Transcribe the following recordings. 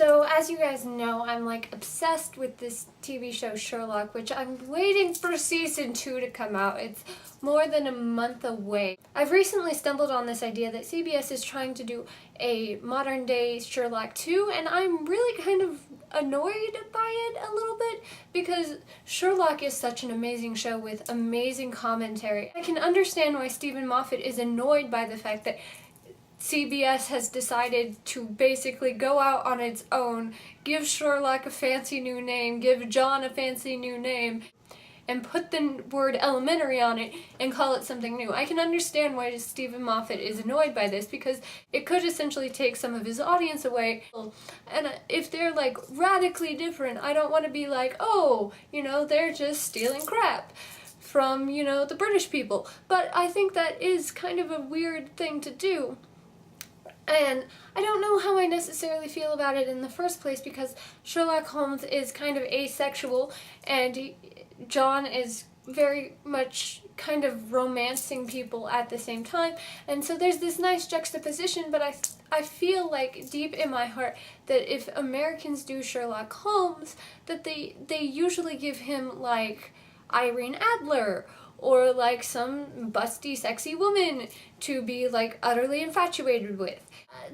So as you guys know, I'm like obsessed with this TV show Sherlock, which I'm waiting for season 2 to come out. It's more than a month away. I've recently stumbled on this idea that CBS is trying to do a modern day Sherlock 2, and I'm really kind of annoyed by it a little bit because Sherlock is such an amazing show with amazing commentary. I can understand why Stephen Moffat is annoyed by the fact that CBS has decided to basically go out on its own, give Sherlock a fancy new name, give John a fancy new name, and put the word elementary on it and call it something new. I can understand why Stephen Moffat is annoyed by this because it could essentially take some of his audience away. And if they're like radically different, I don't want to be like, oh, they're just stealing crap from, the British people. But I think that is kind of a weird thing to do. And I don't know how I necessarily feel about it in the first place because Sherlock Holmes is kind of asexual and John is very much kind of romancing people at the same time, and so there's this nice juxtaposition, but I feel like deep in my heart that if Americans do Sherlock Holmes, that they usually give him like Irene Adler or like some busty sexy woman to be like utterly infatuated with.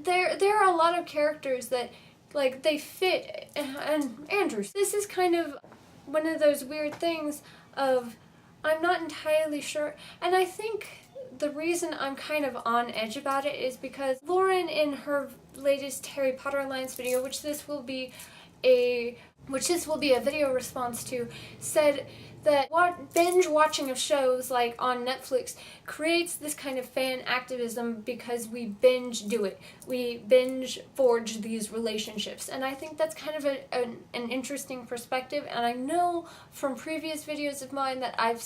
There are a lot of characters that like they fit, and Andrews. This is kind of one of those weird things of I'm not entirely sure, and I think the reason I'm kind of on edge about it is because Lauren in her latest Harry Potter Alliance video, which this will be a video response to, said that binge watching of shows like on Netflix creates this kind of fan activism because we binge do it. We binge forge these relationships. And I think that's kind of an interesting perspective. And I know from previous videos of mine that I've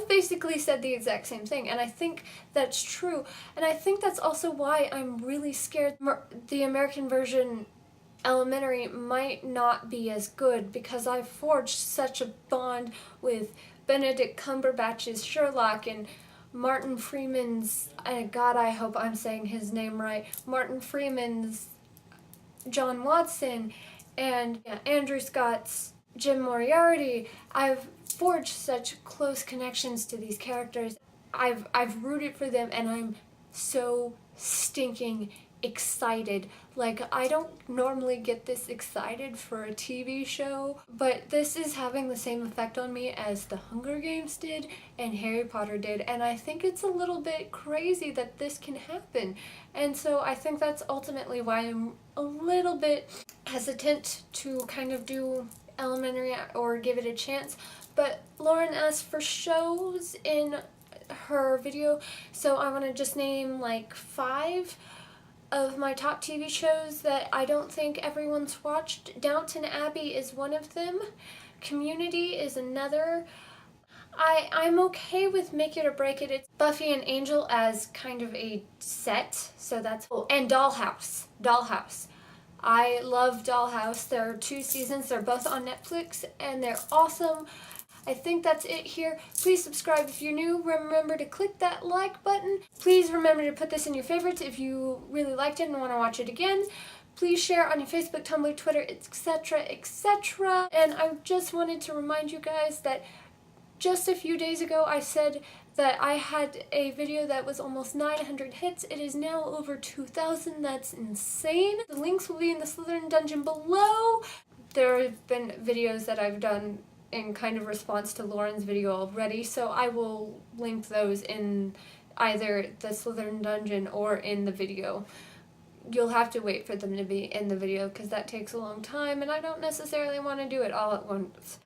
basically said the exact same thing. And I think that's true. And I think that's also why I'm really scared the American version Elementary might not be as good because I've forged such a bond with Benedict Cumberbatch's Sherlock and Martin Freeman's, God, I hope I'm saying his name right, Martin Freeman's John Watson, and Andrew Scott's Jim Moriarty. I've forged such close connections to these characters. I've rooted for them, and I'm so stinking excited. Like, I don't normally get this excited for a TV show, but this is having the same effect on me as The Hunger Games did and Harry Potter did, and I think it's a little bit crazy that this can happen. And so I think that's ultimately why I'm a little bit hesitant to kind of do Elementary or give it a chance. But Lauren asked for shows in her video, so I want to just name like 5 of my top TV shows that I don't think everyone's watched. Downton Abbey is one of them. Community is another. I'm okay with Make It or Break It. It's Buffy and Angel as kind of a set, so that's cool. And Dollhouse. I love Dollhouse. There are 2 seasons. They're both on Netflix, and they're awesome. I think that's it here. Please subscribe if you're new. Remember to click that like button. Please remember to put this in your favorites if you really liked it and want to watch it again. Please share on your Facebook, Tumblr, Twitter, etc., etc. And I just wanted to remind you guys that just a few days ago I said that I had a video that was almost 900 hits. It is now over 2,000. That's insane. The links will be in the Slytherin dungeon below. There have been videos that I've done in kind of response to Lauren's video already, so I will link those in either the Slytherin dungeon or in the video. You'll have to wait for them to be in the video because that takes a long time and I don't necessarily want to do it all at once.